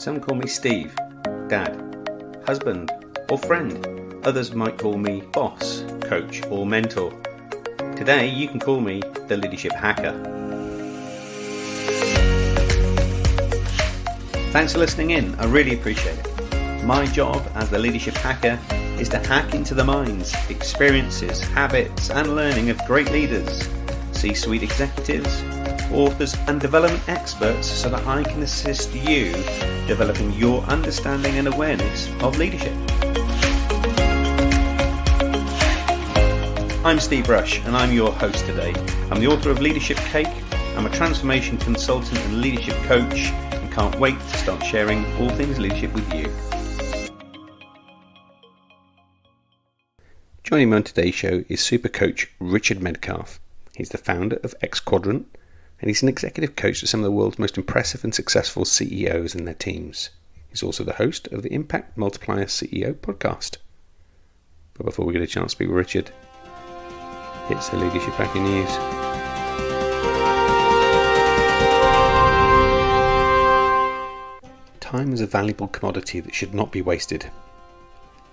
Some call me Steve, Dad, husband, or friend. Others might call me boss, coach, or mentor. Today, you can call me the Leadership Hacker. Thanks for listening in. I really appreciate it. My job as the Leadership Hacker is to hack into the minds, experiences, habits, and learning of great leaders, C-suite executives, authors, and development experts so that I can assist you developing your understanding and awareness of leadership. I'm Steve Rush, and I'm your host today. I'm the author of Leadership Cake. I'm a transformation consultant and leadership coach, and can't wait to start sharing all things leadership with you. Joining me on today's show is super coach Richard Medcalf. He's the founder of Xquadrant, and he's an executive coach to some of the world's most impressive and successful CEOs and their teams. He's also the host of the Impact Multiplier CEO Podcast. But before we get a chance to speak with Richard, it's the Leadership Hacker News. Time is a valuable commodity that should not be wasted.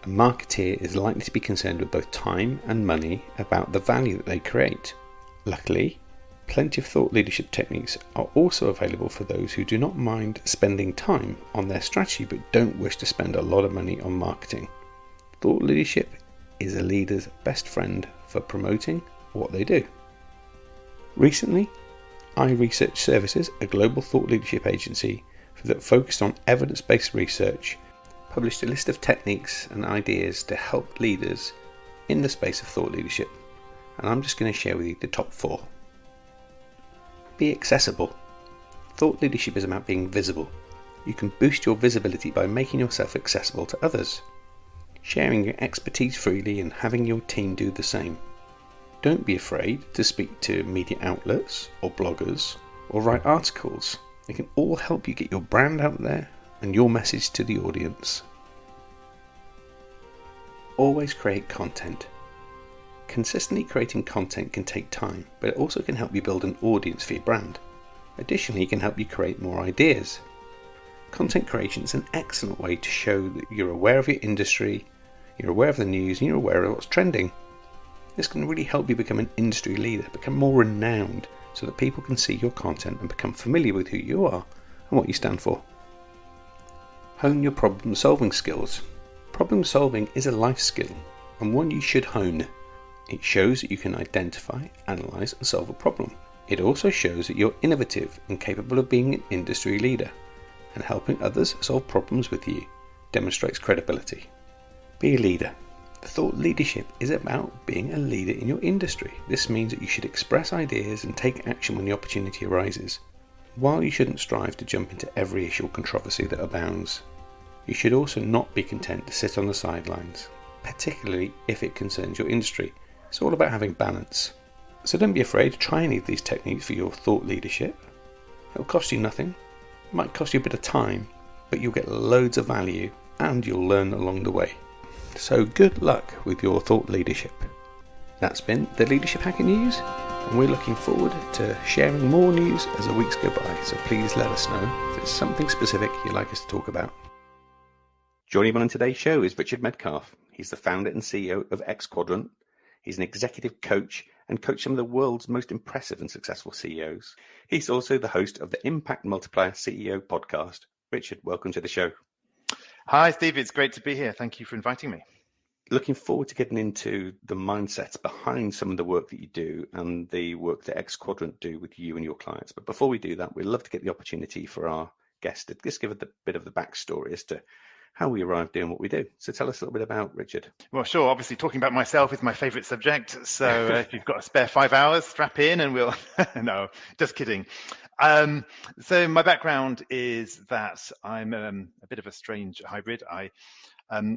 A marketeer is likely to be concerned with both time and money about the value that they create. Luckily, plenty of thought leadership techniques are also available for those who do not mind spending time on their strategy but don't wish to spend a lot of money on marketing. Thought leadership is a leader's best friend for promoting what they do. Recently, iResearch Services, a global thought leadership agency that focused on evidence-based research, published a list of techniques and ideas to help leaders in the space of thought leadership. And I'm just going to share with you the top 4. Be accessible. Thought leadership is about being visible. You can boost your visibility by making yourself accessible to others, sharing your expertise freely and having your team do the same. Don't be afraid to speak to media outlets or bloggers or write articles. They can all help you get your brand out there and your message to the audience. Always create content. Consistently creating content can take time, but it also can help you build an audience for your brand. Additionally, it can help you create more ideas. Content creation is an excellent way to show that you're aware of your industry, you're aware of the news, and you're aware of what's trending. This can really help you become an industry leader, become more renowned, so that people can see your content and become familiar with who you are and what you stand for. Hone your problem-solving skills. Problem solving is a life skill, and one you should hone. It shows that you can identify, analyse and solve a problem. It also shows that you're innovative and capable of being an industry leader, and helping others solve problems with you demonstrates credibility. Be a leader. Thought leadership is about being a leader in your industry. This means that you should express ideas and take action when the opportunity arises. While you shouldn't strive to jump into every issue or controversy that abounds, you should also not be content to sit on the sidelines, particularly if it concerns your industry. It's all about having balance. So don't be afraid to try any of these techniques for your thought leadership. It'll cost you nothing. It might cost you a bit of time, but you'll get loads of value and you'll learn along the way. So good luck with your thought leadership. That's been the Leadership Hacker News, and we're looking forward to sharing more news as the weeks go by. So please let us know if there's something specific you'd like us to talk about. Joining me on today's show is Richard Medcalf. He's the founder and CEO of Xquadrant. He's an executive coach and coached some of the world's most impressive and successful CEOs. He's also the host of the Impact Multiplier CEO Podcast. Richard, welcome to the show. Hi, Steve. It's great to be here. Thank you for inviting me. Looking forward to getting into the mindsets behind some of the work that you do and the work that Xquadrant do with you and your clients. But before we do that, we'd love to get the opportunity for our guest to just give a bit of the backstory as to how we arrived doing what we do. So tell us a little bit about Richard. Well, sure. Obviously, talking about myself is my favorite subject. So if you've got a spare 5 hours, strap in and we'll... No, just kidding. So my background is that I'm a bit of a strange hybrid. I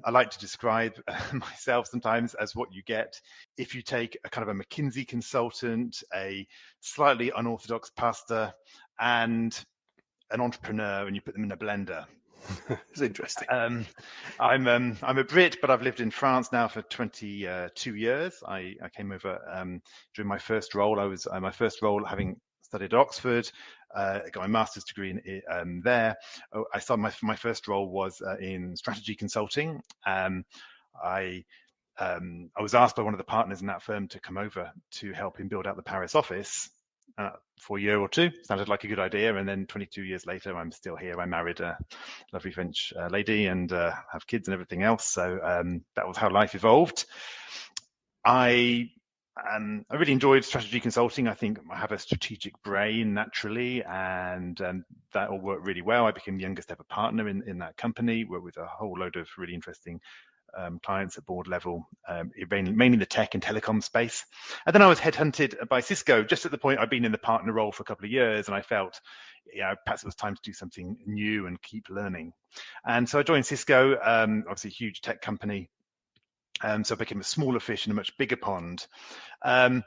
like to describe myself sometimes as what you get if you take a kind of a McKinsey consultant, a slightly unorthodox pastor, and an entrepreneur, and you put them in a blender. It's interesting. I'm a Brit, but I've lived in France now for 22 years. I came over during my first role. My first role, having studied at Oxford, got my master's degree there. I started my first role was in strategy consulting. I was asked by one of the partners in that firm to come over to help him build out the Paris office for a year or two. Sounded like a good idea. And then 22 years later, I'm still here. I married a lovely French lady and have kids and everything else. So that was how life evolved. I really enjoyed strategy consulting. I think I have a strategic brain naturally, and that all worked really well. I became the youngest ever partner in that company, worked with a whole load of really interesting clients at board level, mainly the tech and telecom space. And then I was headhunted by Cisco just at the point I'd been in the partner role for a couple of years, and I felt, perhaps it was time to do something new and keep learning. And so I joined Cisco, obviously a huge tech company. So I became a smaller fish in a much bigger pond. And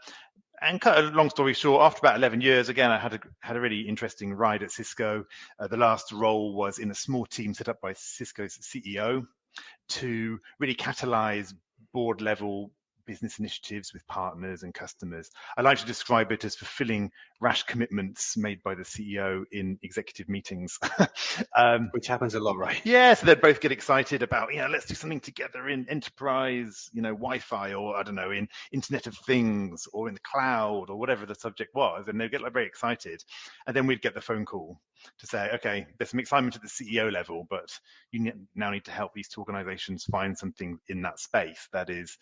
cut a long story short, after about 11 years, again, I had a really interesting ride at Cisco. The last role was in a small team set up by Cisco's CEO to really catalyze board level business initiatives with partners and customers. I like to describe it as fulfilling rash commitments made by the CEO in executive meetings. Which happens a lot, right? Yeah, so they'd both get excited about, let's do something together in enterprise, Wi-Fi, or I don't know, in Internet of Things, or in the cloud, or whatever the subject was, and they'd get very excited. And then we'd get the phone call to say, okay, there's some excitement at the CEO level, but you now need to help these two organizations find something in that space that is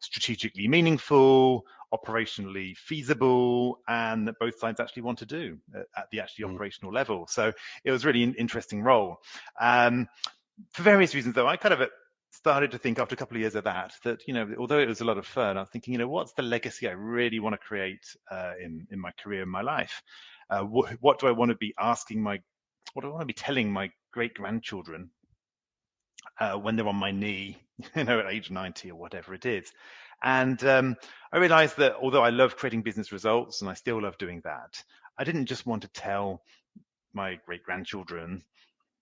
strategically meaningful, operationally feasible, and that both sides actually want to do at the actually operational level. So it was really an interesting role. For various reasons, though, I kind of started to think after a couple of years of that, although it was a lot of fun, I was thinking, what's the legacy I really want to create in my career, in my life? What do I want to be what do I want to be telling my great-grandchildren when they're on my knee, at age 90 or whatever it is? And I realized that although I love creating business results, and I still love doing that, I didn't just want to tell my great-grandchildren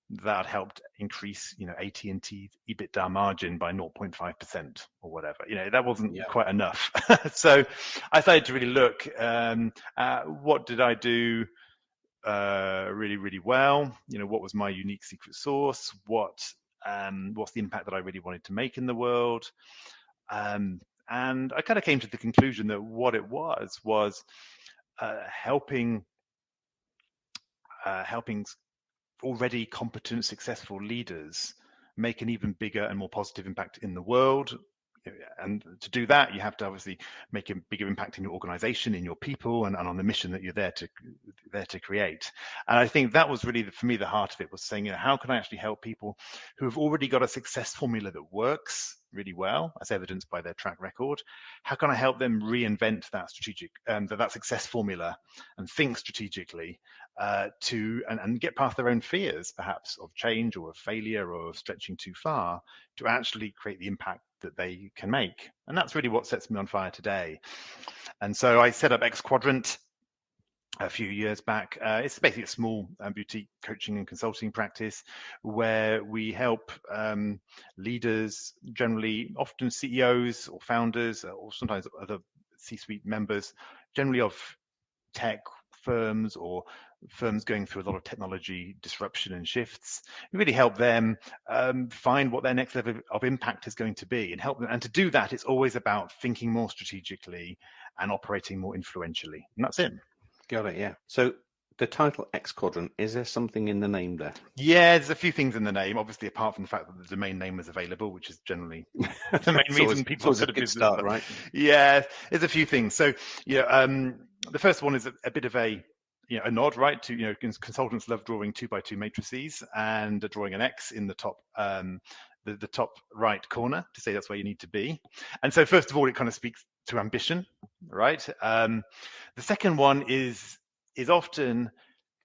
that helped increase, AT&T's EBITDA margin by 0.5% or whatever. That wasn't quite enough. So I started to really look at what did I do really, really well? What was my unique secret sauce? What's the impact that I really wanted to make in the world? And I kind of came to the conclusion that what it was helping already competent, successful leaders make an even bigger and more positive impact in the world. And to do that, you have to obviously make a bigger impact in your organization, in your people, and on the mission that you're there to create. And I think that was really, for me, the heart of it, was saying, how can I actually help people who have already got a success formula that works really well, as evidenced by their track record? How can I help them reinvent that that success formula and think strategically and get past their own fears, perhaps, of change or of failure or of stretching too far, to actually create the impact that they can make? And that's really what sets me on fire today. And so I set up Xquadrant a few years back. It's basically a small boutique coaching and consulting practice where we help leaders, generally often CEOs or founders, or sometimes other C-suite members, generally of tech firms or firms going through a lot of technology disruption and shifts. We really help them find what their next level of impact is going to be, and help them. And to do that, it's always about thinking more strategically and operating more influentially. And that's it. Got it, yeah. So the title Xquadrant, is there something in the name there? Yeah, there's a few things in the name, obviously, apart from the fact that the domain name is available, which is generally the main reason people set a good start, right? Yeah, there's a few things. So, the first one is a bit of a nod, right, to, consultants love drawing 2x2 matrices and drawing an X in the top, the top right corner to say that's where you need to be. And so, first of all, it kind of speaks to ambition, right? The second one is often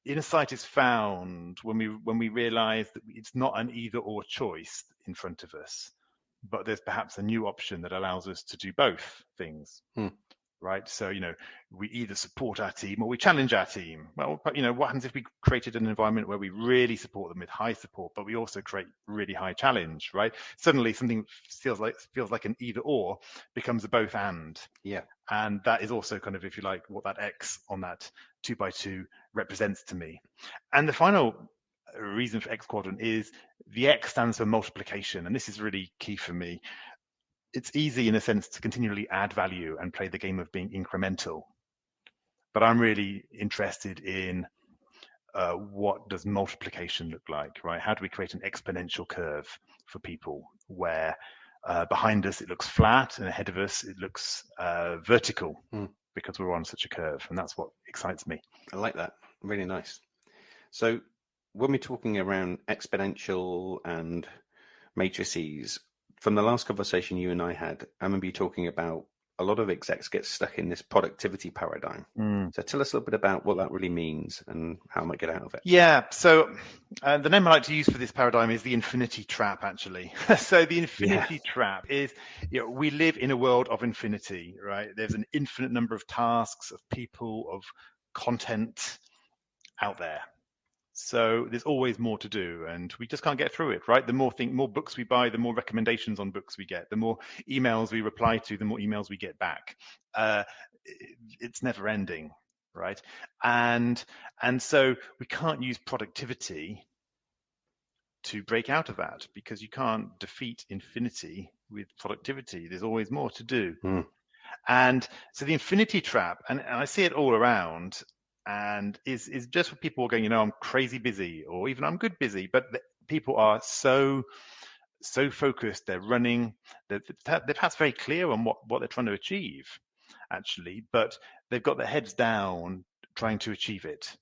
insight is found when we realize that it's not an either or choice in front of us, but there's perhaps a new option that allows us to do both things. right? So, we either support our team or we challenge our team. Well, but, what happens if we created an environment where we really support them with high support, but we also create really high challenge, right? Suddenly something feels like an either or becomes a both and. Yeah. And that is also kind of, if you like, what that X on that 2x2 represents to me. And the final reason for Xquadrant is the X stands for multiplication. And this is really key for me. It's easy in a sense to continually add value and play the game of being incremental. But I'm really interested in what does multiplication look like, right? How do we create an exponential curve for people where behind us it looks flat and ahead of us it looks vertical because we're on such a curve, and that's what excites me. I like that. Really nice. So when we're talking around exponential and matrices, from the last conversation you and I had, I remember you talking about a lot of execs get stuck in this productivity paradigm. So tell us a little bit about what that really means and how I might get out of it. Yeah, so the name I like to use for this paradigm is the infinity trap, actually. So the infinity trap is, we live in a world of infinity, right? There's an infinite number of tasks, of people, of content out there. So there's always more to do, and we just can't get through it, right? The more books we buy, the more recommendations on books we get, the more emails we reply to, the more emails we get back. It's never ending, right? And so we can't use productivity to break out of that, because you can't defeat infinity with productivity. There's always more to do. And so the infinity trap, and I see it all around, and is just for people going, I'm crazy busy, or even I'm good busy, but people are so focused, they're running, they're perhaps very clear on what they're trying to achieve, actually, but they've got their heads down trying to achieve it.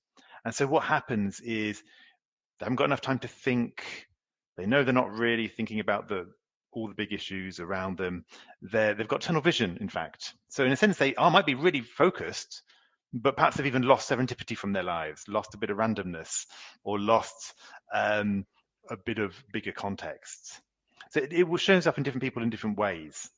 And so what happens is they haven't got enough time to think. They know they're not really thinking about all the big issues around them. They've got tunnel vision, in fact. So in a sense, they might be really focused, but perhaps they've even lost serendipity from their lives, lost a bit of randomness, or lost a bit of bigger context. So it shows up in different people in different ways.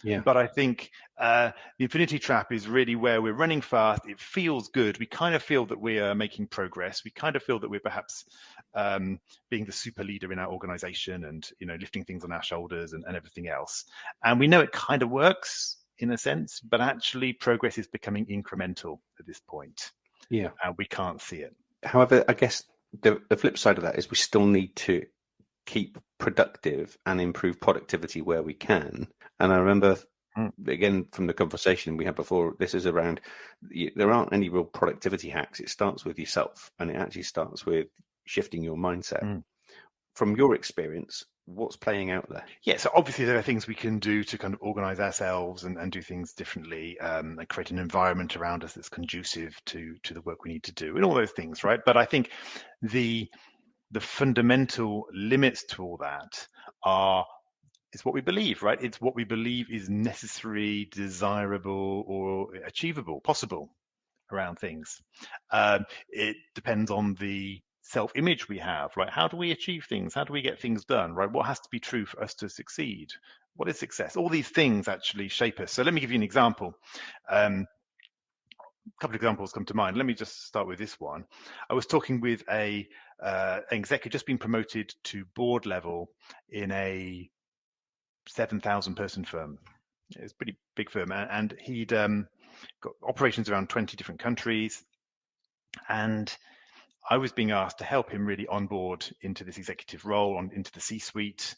Yeah. But I think the infinity trap is really where we're running fast. It feels good. We kind of feel that we are making progress. We kind of feel that we're perhaps being the super leader in our organization and, lifting things on our shoulders and everything else. And we know it kind of works in a sense, but actually progress is becoming incremental at this point. Yeah. And we can't see it. However, I guess the flip side of that is we still need to keep productive and improve productivity where we can. And I remember, again, from the conversation we had before, this is around, there aren't any real productivity hacks. It starts with yourself, and it actually starts with shifting your mindset. From your experience, what's playing out there? Yeah, so obviously there are things we can do to kind of organize ourselves and do things differently, and create an environment around us that's conducive to the work we need to do and all those things, right? But I think the fundamental limits to all that is what we believe, right? It's what we believe is necessary, desirable, or achievable, possible around things. It depends on the self-image we have, right? How do we achieve things? How do we get things done, right? What has to be true for us to succeed? What is success? All these things actually shape us. So let me give you an example. A couple of examples come to mind. Let me just start with this one. I was talking with an exec who'd just been promoted to board level in a 7,000 person firm. It's a pretty big firm, and he'd got operations around 20 different countries. And I was being asked to help him really onboard into this executive role, into the C-suite,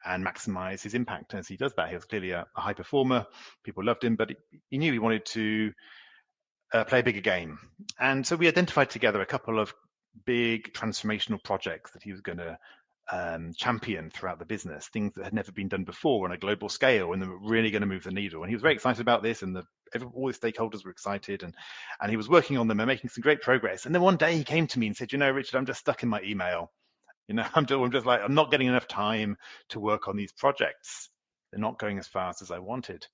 and maximize his impact as he does that. He was clearly a high performer. People loved him, but he knew he wanted to play a bigger game. And so we identified together a couple of big transformational projects that he was going to champion throughout the business, things that had never been done before on a global scale, and they were really going to move the needle. And he was very excited about this, and all the stakeholders were excited, and he was working on them and making some great progress. And then one day he came to me and said, Richard, I'm just stuck in my email. I'm just like, I'm not getting enough time to work on these projects. They're not going as fast as I wanted.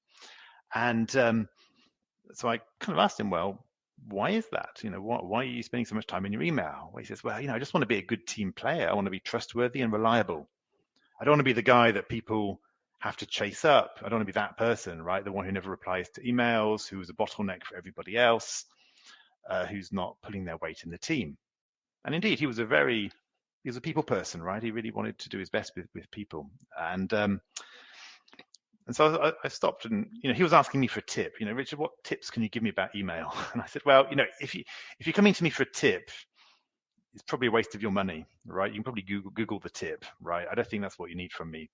And so I kind of asked him, well, why is that? Why are you spending so much time in your email? Well, he says, well, I just want to be a good team player. I want to be trustworthy and reliable. I don't want to be the guy that people have to chase up. I don't want to be that person, right? The one who never replies to emails, who's a bottleneck for everybody else, who's not pulling their weight in the team. And indeed, he was a people person, right? He really wanted to do his best with people. And so I stopped, and he was asking me for a tip. Richard, what tips can you give me about email? And I said, well, if you're coming to me for a tip, it's probably a waste of your money, right? You can probably Google the tip, right? I don't think that's what you need from me.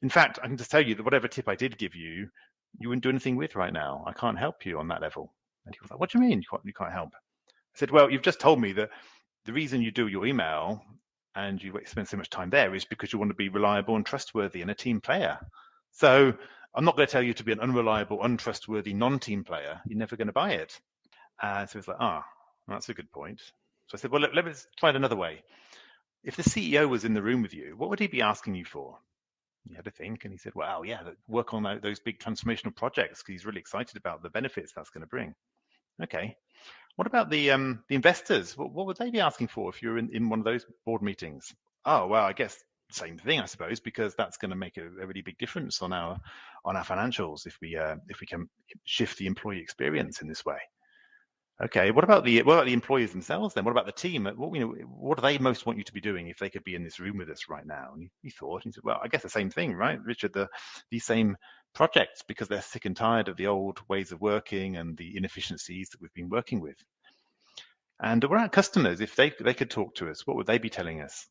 In fact, I can just tell you that whatever tip I did give you, you wouldn't do anything with right now. I can't help you on that level. And he was like, what do you mean you can't help? I said, well, you've just told me that the reason you do your email and you spend so much time there is because you want to be reliable and trustworthy and a team player. So I'm not going to tell you to be an unreliable, untrustworthy, non-team player. You're never going to buy it. So it's like, that's a good point. So I said, well, let's try it another way. If the CEO was in the room with you, what would he be asking you for? He had to think, and he said, well, yeah, work on those big transformational projects because he's really excited about the benefits that's going to bring. Okay. What about the investors? What would they be asking for if you're in one of those board meetings? Oh, well, I guess same thing, I suppose, because that's going to make a really big difference on our financials if we can shift the employee experience in this way. Okay, what about the employees themselves then? What about the team? What do they most want you to be doing if they could be in this room with us right now? And he thought, he said, well, I guess the same thing, right, Richard? These same projects, because they're sick and tired of the old ways of working and the inefficiencies that we've been working with. And what about customers? If they could talk to us, what would they be telling us?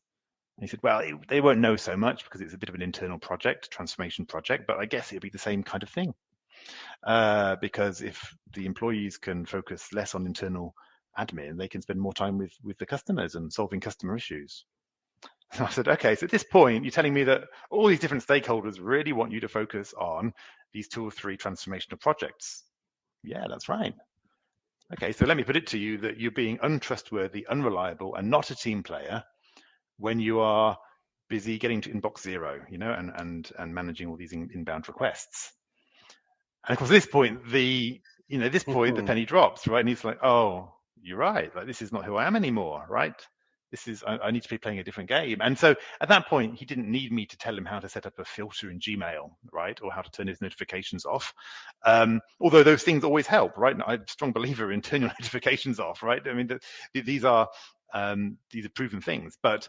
And he said, well, they won't know so much because it's a bit of an internal project, transformation project, but I guess it'll be the same kind of thing. Because if the employees can focus less on internal admin, they can spend more time with the customers and solving customer issues. So I said, okay, so at this point, you're telling me that all these different stakeholders really want you to focus on these 2 or 3 transformational projects. Yeah, that's right. Okay, so let me put it to you that you're being untrustworthy, unreliable, and not a team player when you are busy getting to inbox 0, and managing all these inbound requests. And of course, at this point, the penny drops, right? And he's like, oh, you're right. Like, this is not who I am anymore, right? I need to be playing a different game. And so at that point, he didn't need me to tell him how to set up a filter in Gmail, right? Or how to turn his notifications off. Although those things always help, right? And I'm a strong believer in turning your notifications off, right? I mean, these are proven things. But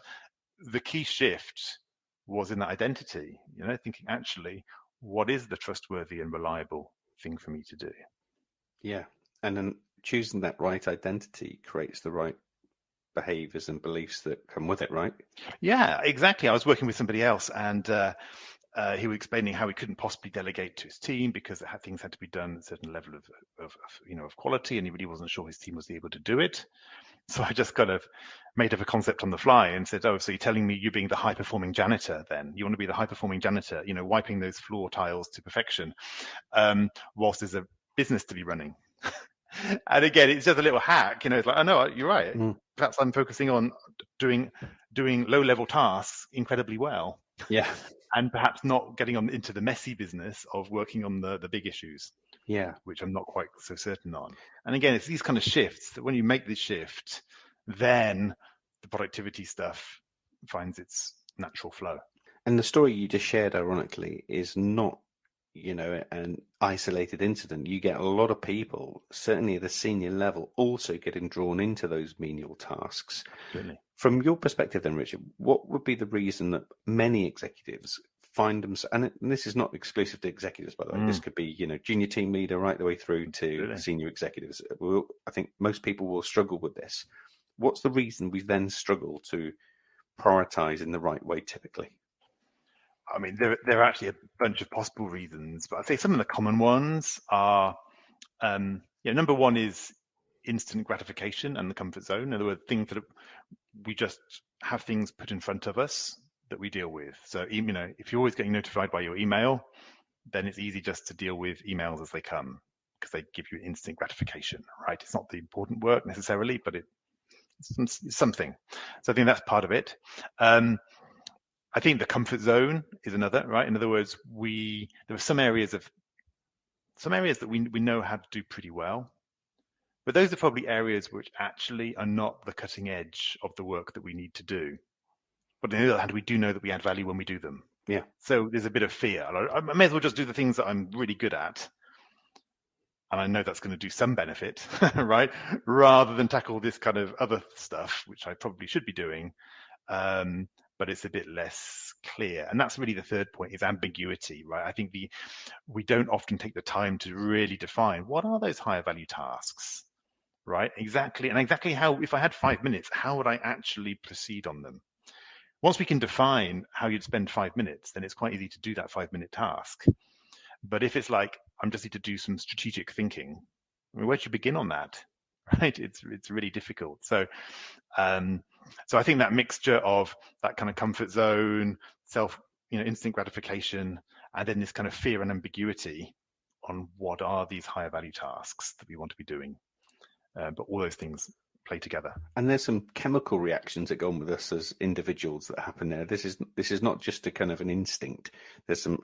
the key shift was in that identity, thinking actually, what is the trustworthy and reliable thing for me to do? Yeah. And then choosing that right identity creates the right behaviors and beliefs that come with it, right? Yeah, exactly. I was working with somebody else, and he was explaining how he couldn't possibly delegate to his team because things had to be done at a certain level of quality, and he really wasn't sure his team was able to do it. So I just kind of made up a concept on the fly and said, oh, so you're telling me you're being the high-performing janitor then? You want to be the high-performing janitor, wiping those floor tiles to perfection, whilst there's a business to be running. And again, it's just a little hack, it's like, oh, no, you're right. Perhaps I'm focusing on doing low-level tasks incredibly well. Yeah. And perhaps not getting into the messy business of working on the big issues. Yeah. Which I'm not quite so certain on. And again, it's these kind of shifts that when you make this shift, then the productivity stuff finds its natural flow. And the story you just shared, ironically, is not, an isolated incident. You get a lot of people, certainly at the senior level, also getting drawn into those menial tasks. Absolutely. From your perspective then, Richard, what would be the reason that many executives find them, and this is not exclusive to executives, by the way, this could be, junior team leader right the way through to senior executives. I think most people will struggle with this. What's the reason we then struggle to prioritize in the right way typically? I mean, there are actually a bunch of possible reasons, but I'd say some of the common ones are, number one is instant gratification and the comfort zone. In other words, things that we just have things put in front of us that we deal with. So, if you're always getting notified by your email, then it's easy just to deal with emails as they come because they give you instant gratification, right? It's not the important work necessarily, but it's something. So I think that's part of it. I think the comfort zone is another, right? In other words, there are some areas that we know how to do pretty well, but those are probably areas which actually are not the cutting edge of the work that we need to do. But on the other hand, we do know that we add value when we do them. Yeah. So there's a bit of fear. I may as well just do the things that I'm really good at. And I know that's going to do some benefit, right? Rather than tackle this kind of other stuff, which I probably should be doing, but it's a bit less clear. And that's really the third point, is ambiguity, right? I think we don't often take the time to really define what are those higher value tasks, right? Exactly. And exactly how, if I had 5 minutes, how would I actually proceed on them? Once we can define how you'd spend 5 minutes, then it's quite easy to do that 5-minute task. But if it's like, I'm just need to do some strategic thinking, I mean, where do you begin on that? Right? It's really difficult. So so I think that mixture of that kind of comfort zone, instant gratification, and then this kind of fear and ambiguity on what are these higher value tasks that we want to be doing. But all those things play together. And there's some chemical reactions that go on with us as individuals that happen there. This is not just a kind of an instinct. There's some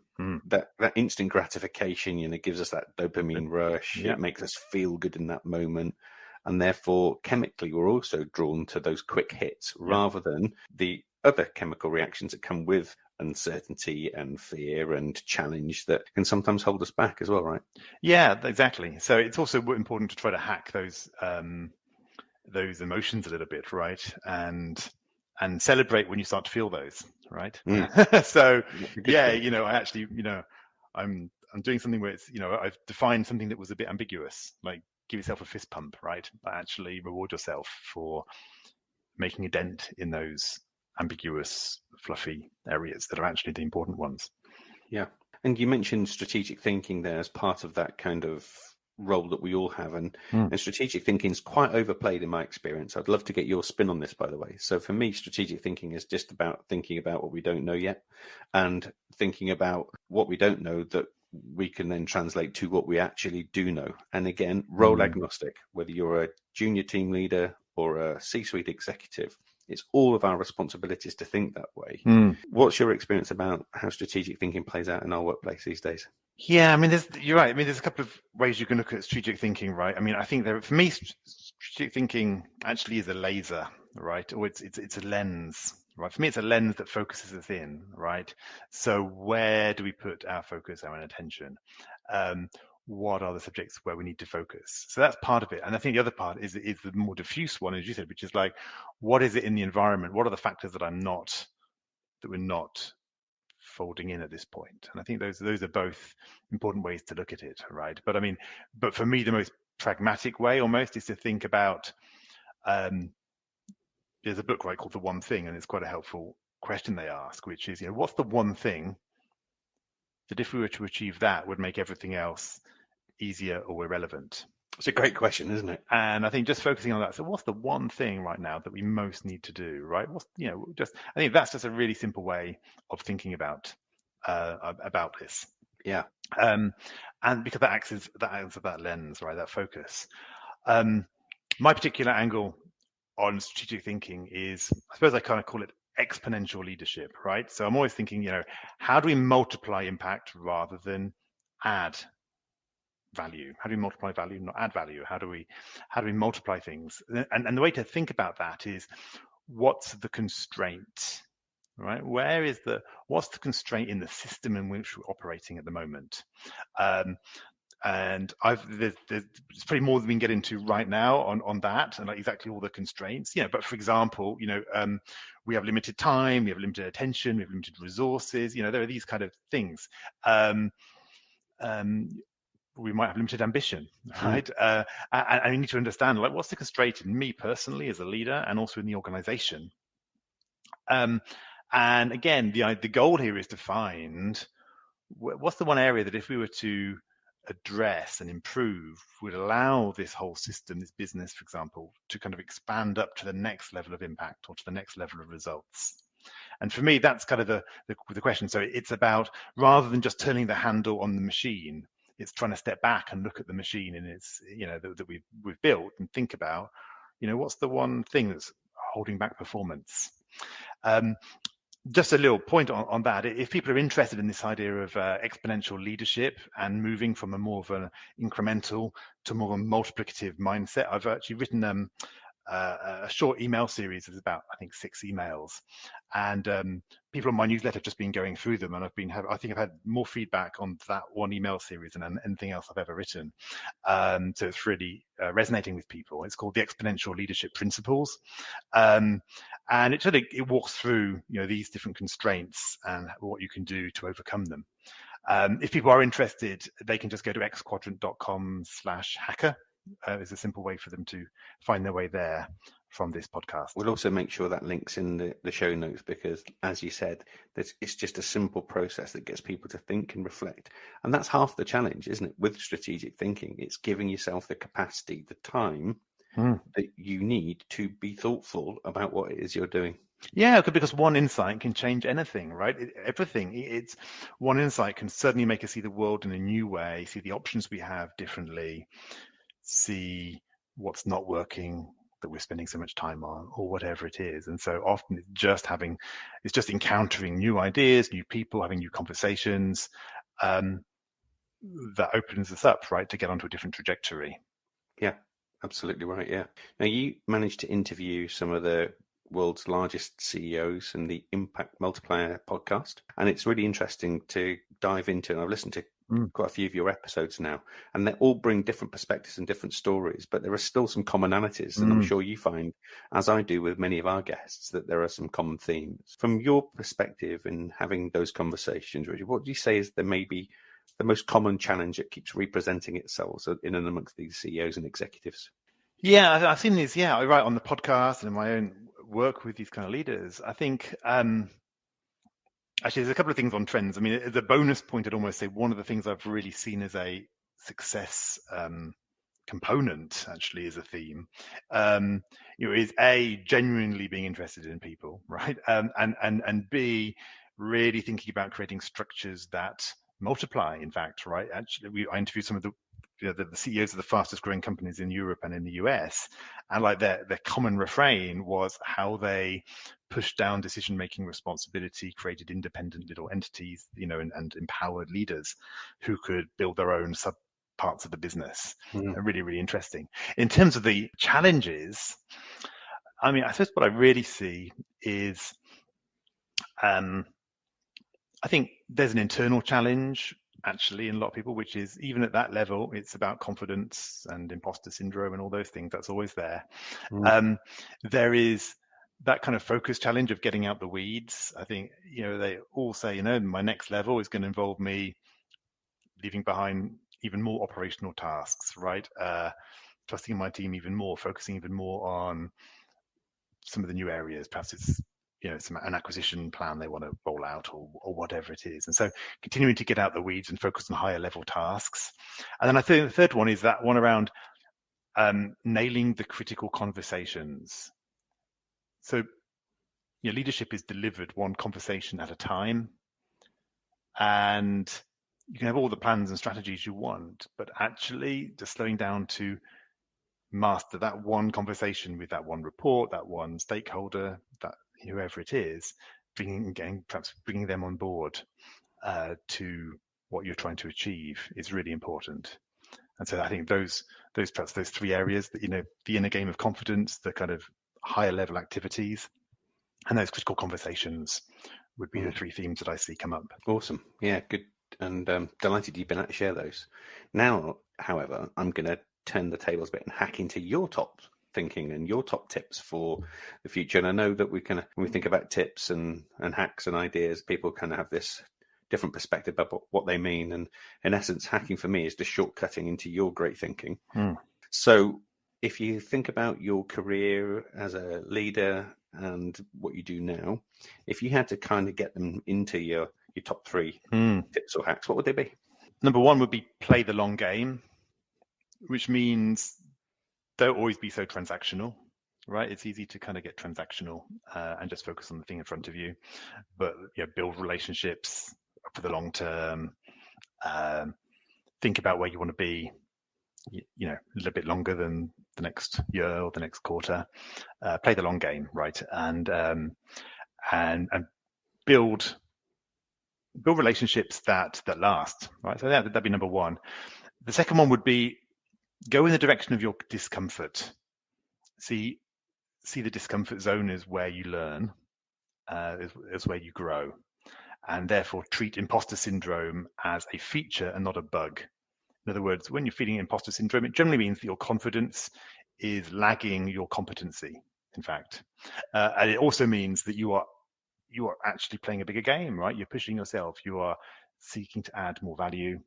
that instant gratification, gives us that dopamine rush. Yeah. It makes us feel good in that moment. And therefore, chemically, we're also drawn to those quick hits rather than the other chemical reactions that come with uncertainty and fear and challenge that can sometimes hold us back as well, right? Yeah, exactly. So it's also important to try to hack those emotions a little bit, right? And celebrate when you start to feel those, right? So yeah, I actually, I'm doing something where it's, I've defined something that was a bit ambiguous, like give yourself a fist pump, right? But actually reward yourself for making a dent in those ambiguous, fluffy areas that are actually the important ones. Yeah. And you mentioned strategic thinking there as part of that kind of role that we all have. And strategic thinking is quite overplayed in my experience. I'd love to get your spin on this, by the way. So for me, strategic thinking is just about thinking about what we don't know yet and thinking about what we don't know that we can then translate to what we actually do know. And again, role agnostic, whether you're a junior team leader or a C-suite executive, it's all of our responsibilities to think that way. What's your experience about how strategic thinking plays out in our workplace these days? Yeah, I mean, you're right. I mean, there's a couple of ways you can look at strategic thinking, right? I mean, I think for me, strategic thinking actually is a laser, right? Or it's a lens, right? For me, it's a lens that focuses us in, right? So where do we put our focus, our attention? What are the subjects where we need to focus? So that's part of it. And I think the other part is the more diffuse one, as you said, which is like, what is it in the environment? What are the factors that we're not folding in at this point? And I think those are both important ways to look at it, right? But I mean, but for me, the most pragmatic way almost is to think about, there's a book, right, called The One Thing, and it's quite a helpful question they ask, which is, what's the one thing that if we were to achieve that would make everything else easier or irrelevant? It's a great question, isn't it? And I think just focusing on that. So what's the one thing right now that we most need to do, right? I think that's just a really simple way of thinking about this. Yeah. And because that acts as that lens, right? That focus. My particular angle on strategic thinking is, I suppose I kind of call it exponential leadership, right? So I'm always thinking, how do we multiply impact rather than add value? How do we multiply value, not add value? How do we multiply things? And the way to think about that is, what's the constraint, right? What's the constraint in the system in which we're operating at the moment? And there's pretty more than we can get into right now on that and like exactly all the constraints. But for example, we have limited time, we have limited attention, we have limited resources. There are these kind of things. We might have limited ambition, right? And we need to understand, like, what's the constraint in me personally as a leader and also in the organization. And again, the goal here is to find what's the one area that if we were to address and improve would allow this whole system, this business, for example, to kind of expand up to the next level of impact or to the next level of results. And for me, that's kind of the question. So it's about, rather than just turning the handle on the machine, it's trying to step back and look at the machine and it's, that we've built and think about, what's the one thing that's holding back performance? Just a little point on that. If people are interested in this idea of exponential leadership and moving from a more of an incremental to more of a multiplicative mindset, I've actually written a short email series. It's about, I think, 6 emails, and people on my newsletter have just been going through them, and I think I've had more feedback on that one email series than anything else I've ever written. So it's really resonating with people. It's called the Exponential Leadership Principles, and it walks through these different constraints and what you can do to overcome them. If people are interested, they can just go to xquadrant.com/hacker. It's a simple way for them to find their way there from this podcast. We'll also make sure that links in the show notes, because as you said, it's just a simple process that gets people to think and reflect. And that's half the challenge, isn't it? With strategic thinking, it's giving yourself the capacity, the time that you need to be thoughtful about what it is you're doing. Yeah, because one insight can change anything, right? Everything. It's one insight can certainly make us see the world in a new way, see the options we have differently, see what's not working that we're spending so much time on, or whatever it is. And so often it's just encountering new ideas, new people, having new conversations, that opens us up, right, to get onto a different trajectory. Yeah, absolutely right. Yeah. Now, you managed to interview some of the world's largest CEOs in the Impact Multiplier podcast, and it's really interesting to dive into. And I've listened to quite a few of your episodes now, and they all bring different perspectives and different stories, but there are still some commonalities. And I'm sure you find, as I do with many of our guests, that there are some common themes. From your perspective in having those conversations, Richard, what do you say is maybe the most common challenge that keeps representing itself in and amongst these CEOs and executives? Yeah, I've seen these. Yeah, I write on the podcast and in my own work with these kind of leaders. I think actually there's a couple of things on trends. I mean, as a bonus point, I'd almost say one of the things I've really seen as a success component, actually, as a theme, is A, genuinely being interested in people, right, and B, really thinking about creating structures that multiply. In fact, right, actually, I interviewed some of the CEOs of the fastest growing companies in Europe and in the US, and like their common refrain was how they pushed down decision-making responsibility, created independent little entities, and empowered leaders who could build their own sub parts of the business. Really, really interesting. In terms of the challenges, I mean, I suppose what I really see is, I think there's an internal challenge actually in a lot of people, which is even at that level, it's about confidence and imposter syndrome and all those things. That's always there. There is that kind of focus challenge of getting out the weeds. I think, they all say, my next level is going to involve me leaving behind even more operational tasks, right? Trusting my team even more, focusing even more on some of the new areas. Perhaps it's an acquisition plan they want to roll out, or whatever it is. And so continuing to get out the weeds and focus on higher level tasks. And then I think the third one is that one around nailing the critical conversations. So leadership is delivered one conversation at a time, and you can have all the plans and strategies you want, but actually just slowing down to master that one conversation with that one report, that one stakeholder, that whoever it is, perhaps bringing them on board to what you're trying to achieve is really important. And so I think those 3 areas, that the inner game of confidence, the kind of higher level activities, and those critical conversations would be the 3 themes that I see come up. Awesome. Yeah, good. And delighted you've been able to share those. Now, however, I'm going to turn the tables a bit and hack into your top thinking and your top tips for the future. And I know that when we think about tips and hacks and ideas, people kind of have this different perspective about what they mean. And in essence, hacking for me is just shortcutting into your great thinking. So if you think about your career as a leader and what you do now, if you had to kind of get them into your top 3 tips or hacks, what would they be? Number 1 would be play the long game, which means don't always be so transactional, right? It's easy to kind of get transactional and just focus on the thing in front of you, but build relationships for the long term. Think about where you want to be, a little bit longer than the next year or the next quarter. Play the long game, right? And build relationships that last, right? So that'd be number 1. The second one would be go in the direction of your discomfort. See, see the discomfort zone as where you learn, as where you grow, and therefore treat imposter syndrome as a feature and not a bug. In other words, when you're feeling imposter syndrome, it generally means that your confidence is lagging your competency, in fact. And it also means that you are actually playing a bigger game, right? You're pushing yourself, you are seeking to add more value,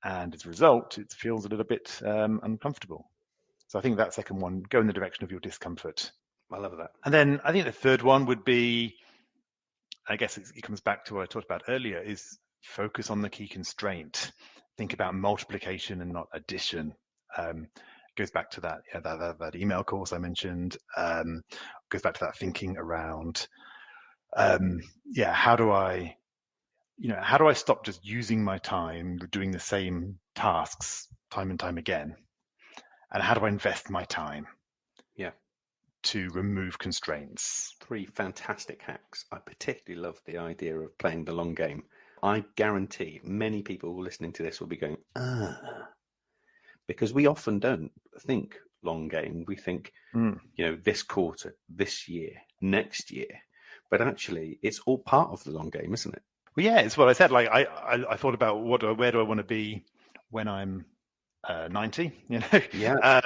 and as a result, it feels a little bit uncomfortable. So I think that second one, go in the direction of your discomfort. I love that. And then I think the third one would be, I guess it comes back to what I talked about earlier, is focus on the key constraint. Think about multiplication and not addition. Goes back to that email course I mentioned. Goes back to that thinking around, how do I stop just using my time doing the same tasks time and time again, and how do I invest my time? Yeah. To remove constraints. 3 fantastic hacks. I particularly love the idea of playing the long game. I guarantee many people listening to this will be going, because we often don't think long game. We think, this quarter, this year, next year. But actually, it's all part of the long game, isn't it? Well, yeah, it's what I said. Like I thought about where do I want to be when I'm 90? Yeah.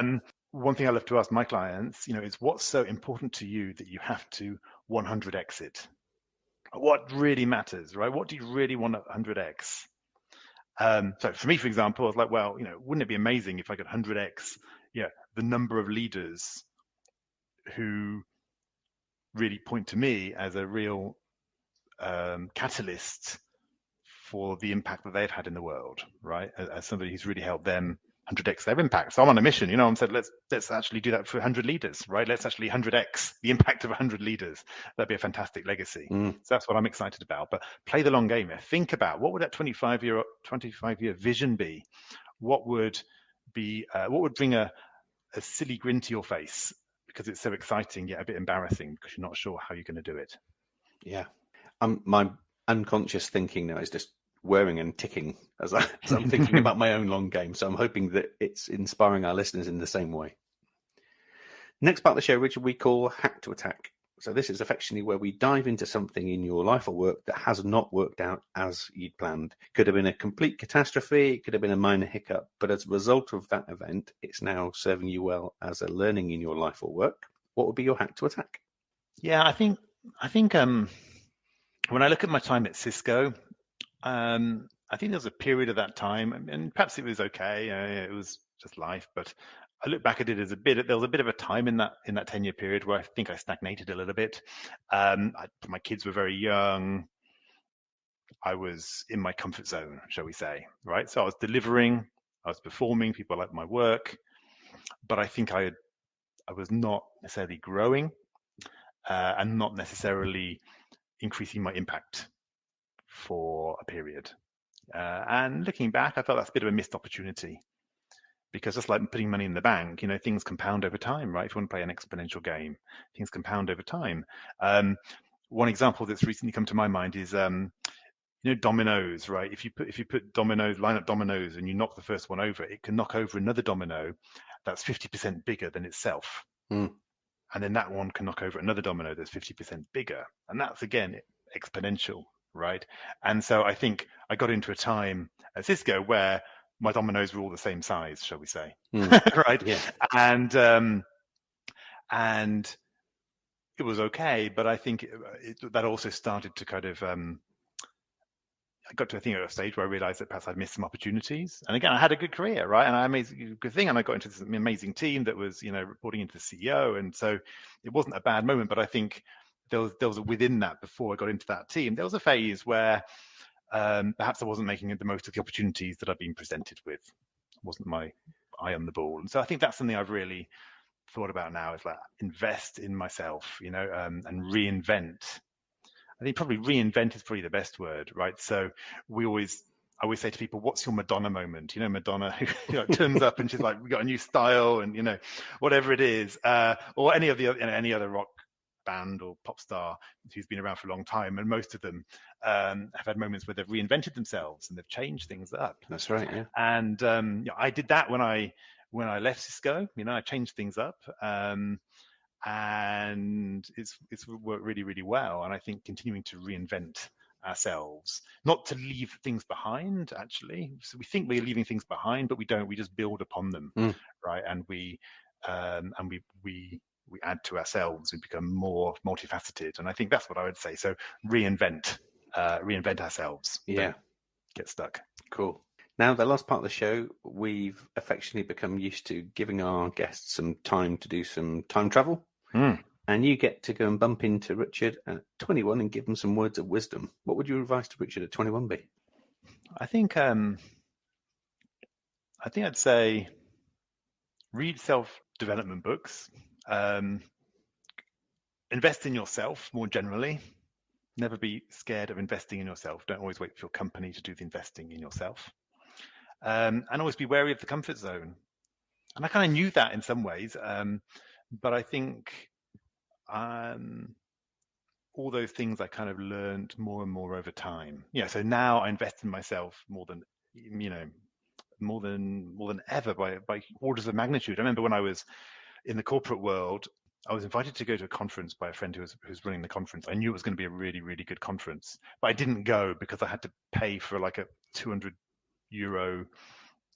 One thing I love to ask my clients, is what's so important to you that you have to 100x it? What really matters, right? What do you really want at 100x? So for me, for example, I was like, well, wouldn't it be amazing if I could 100x, the number of leaders who really point to me as a real catalyst for the impact that they've had in the world, right? As somebody who's really helped them 100x their impact. So I'm on a mission, and said, let's actually do that for 100 leaders, right? Let's actually 100x the impact of 100 leaders. That'd be a fantastic legacy. So that's what I'm excited about. But play the long game here. Think about what would that 25-year vision be? What would bring a silly grin to your face because it's so exciting yet a bit embarrassing because you're not sure how you're going to do it. Yeah. My unconscious thinking now is just whirring and ticking as I'm thinking about my own long game. So I'm hoping that it's inspiring our listeners in the same way. Next part of the show, Richard, we call Hack to Attack. So this is affectionately where we dive into something in your life or work that has not worked out as you'd planned. Could have been a complete catastrophe. It could have been a minor hiccup. But as a result of that event, it's now serving you well as a learning in your life or work. What would be your hack to attack? Yeah, I think when I look at my time at Cisco, I think there was a period of that time, and perhaps it was okay. It was just life, but I look back at it as there was a bit of a time in that 10-year period where I think I stagnated a little bit. My kids were very young. I was in my comfort zone, shall we say, right? So I was delivering, I was performing, people liked my work, but I think I was not necessarily growing and not necessarily increasing my impact for a period. And looking back, I felt that's a bit of a missed opportunity because just like putting money in the bank, things compound over time, right? If you want to play an exponential game, things compound over time. One example that's recently come to my mind is, dominoes, right? If you put dominoes, line up dominoes, and you knock the first one over, it can knock over another domino that's 50% bigger than itself. And then that one can knock over another domino that's 50% bigger. And that's, again, exponential, right? And so I think I got into a time at Cisco where my dominoes were all the same size, shall we say, right? Yeah. And it was okay, but I think that also started to kind of, I got to a stage where I realized that perhaps I'd missed some opportunities. And again, I had a good career, right? And I made a good thing, and I got into this amazing team that was, reporting into the CEO. And so it wasn't a bad moment, but I think there was within that, before I got into that team, there was a phase where perhaps I wasn't making the most of the opportunities that I've been presented with. It wasn't my eye on the ball. And so I think that's something I've really thought about now, is like invest in myself, and reinvent. I think probably reinvent is probably the best word, right? So I always say to people, what's your Madonna moment? Madonna who turns up and she's like, we got a new style, and whatever it is, or any other rock band or pop star who's been around for a long time, and most of them have had moments where they've reinvented themselves and they've changed things up. That's right, yeah. And I did that when I left Cisco. I changed things up, and it's worked really, really well. And I think continuing to reinvent ourselves, not to leave things behind, actually. So we think we're leaving things behind, but we don't. We just build upon them, right? And we add to ourselves. We become more multifaceted, and I think that's what I would say. So reinvent ourselves. Yeah. Don't get stuck. Cool. Now, the last part of the show, we've affectionately become used to giving our guests some time to do some time travel. And you get to go and bump into Richard at 21 and give him some words of wisdom. What would your advice to Richard at 21 be? I think I'd say read self-development books, invest in yourself more generally. Never be scared of investing in yourself. Don't always wait for your company to do the investing in yourself. And always be wary of the comfort zone. And I kind of knew that in some ways, but I think all those things I kind of learned more and more over time. Yeah, so now I invest in myself more than ever by orders of magnitude. I remember when I was in the corporate world, I was invited to go to a conference by a friend who was running the conference. I knew it was going to be a really, really good conference, but I didn't go because I had to pay for like a 200 euro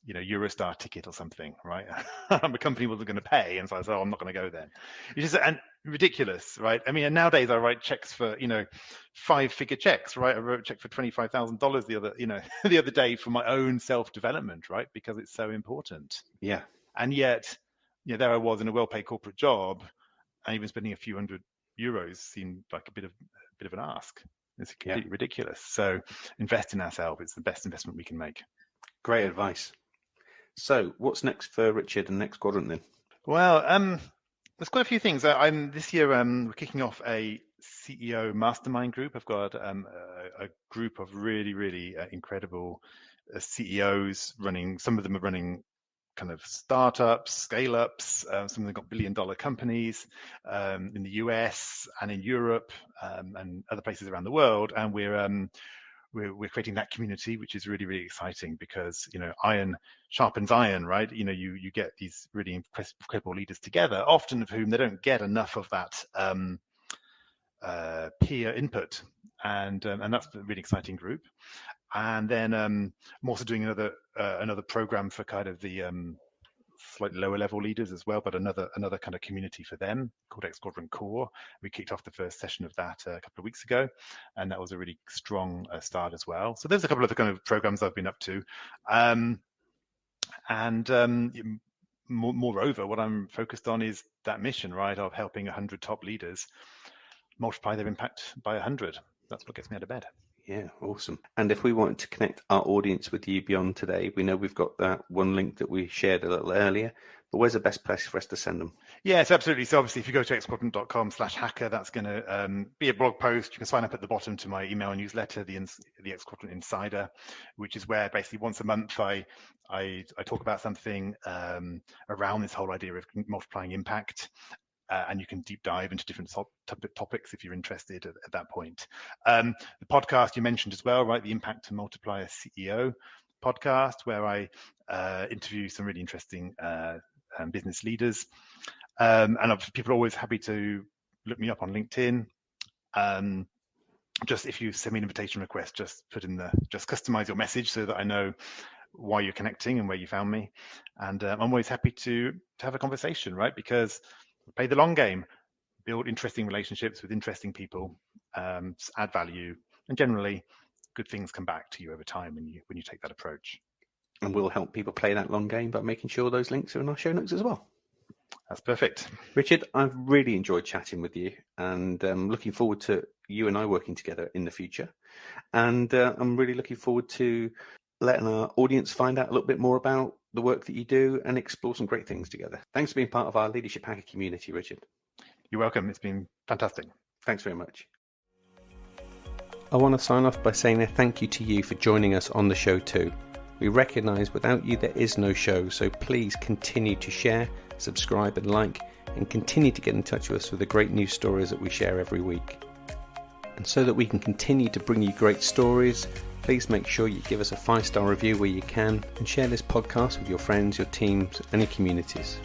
Eurostar ticket or something, right? The company wasn't going to pay, and so I said, I'm not going to go then. It's just ridiculous, right? I mean, and nowadays I write checks for 5-figure checks, right? I wrote a check for $25,000 the other day for my own self-development, right? Because it's so important. Yeah. And yet, there I was in a well-paid corporate job, and even spending a few €100 seemed like a bit of an ask. It's completely ridiculous. So invest in ourselves. It's the best investment we can make. Great advice. So what's next for Richard and Xquadrant then? Well, there's quite a few things. This year we're kicking off a CEO mastermind group. I've got a group of really, really incredible CEOs running. Some of them are running kind of startups, scale-ups. Some of them got billion-dollar companies in the US and in Europe and other places around the world. And we're creating that community, which is really, really exciting because, iron sharpens iron, right? You get these really incredible leaders together, often of whom they don't get enough of that peer input. And that's a really exciting group. And then I'm also doing another program for kind of the slightly lower level leaders as well, but another kind of community for them called Xquadrant Core. We kicked off the first session of that a couple of weeks ago, and that was a really strong start as well. So there's a couple of the kind of programs I've been up to. Moreover, what I'm focused on is that mission, right, of helping 100 top leaders multiply their impact by 100. That's what gets me out of bed. Yeah, awesome. And if we wanted to connect our audience with you beyond today, we know we've got that one link that we shared a little earlier, but where's the best place for us to send them? Yes, absolutely. So obviously, if you go to xquadrant.com/hacker, that's going to be a blog post. You can sign up at the bottom to my email newsletter, the Xquadrant Insider, which is where basically once a month I talk about something around this whole idea of multiplying impact. And you can deep dive into different topics if you're interested at that point. The podcast you mentioned as well, right? The Impact Multiplier CEO podcast, where I interview some really interesting business leaders. And people are always happy to look me up on LinkedIn. Just if you send me an invitation request, just customize your message so that I know why you're connecting and where you found me. And I'm always happy to have a conversation, right? Because play the long game, build interesting relationships with interesting people, add value, and generally good things come back to you over time when you take that approach. And we'll help people play that long game by making sure those links are in our show notes as well. That's perfect. Richard, I've really enjoyed chatting with you, and looking forward to you and I working together in the future. And I'm really looking forward to letting our audience find out a little bit more about the work that you do and explore some great things together. Thanks for being part of our Leadership Hacker community, Richard. You're welcome. It's been fantastic. Thanks very much. I want to sign off by saying a thank you to you for joining us on the show too. We recognise without you there is no show, so please continue to share, subscribe and like, and continue to get in touch with us with the great news stories that we share every week. And so that we can continue to bring you great stories, please make sure you give us a 5-star review where you can, and share this podcast with your friends, your teams and your communities.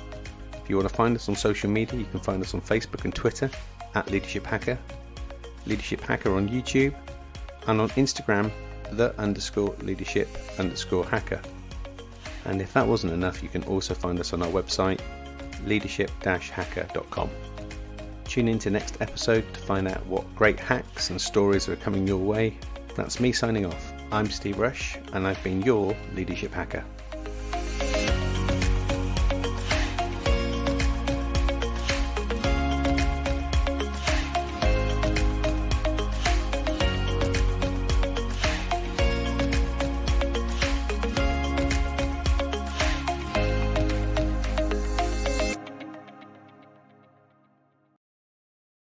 If you want to find us on social media, you can find us on Facebook and Twitter at Leadership Hacker, Leadership Hacker on YouTube, and on Instagram, _leadership_hacker. And if that wasn't enough, you can also find us on our website, leadership-hacker.com. Tune in to next episode to find out what great hacks and stories are coming your way. That's me signing off. I'm Steve Rush, and I've been your Leadership Hacker.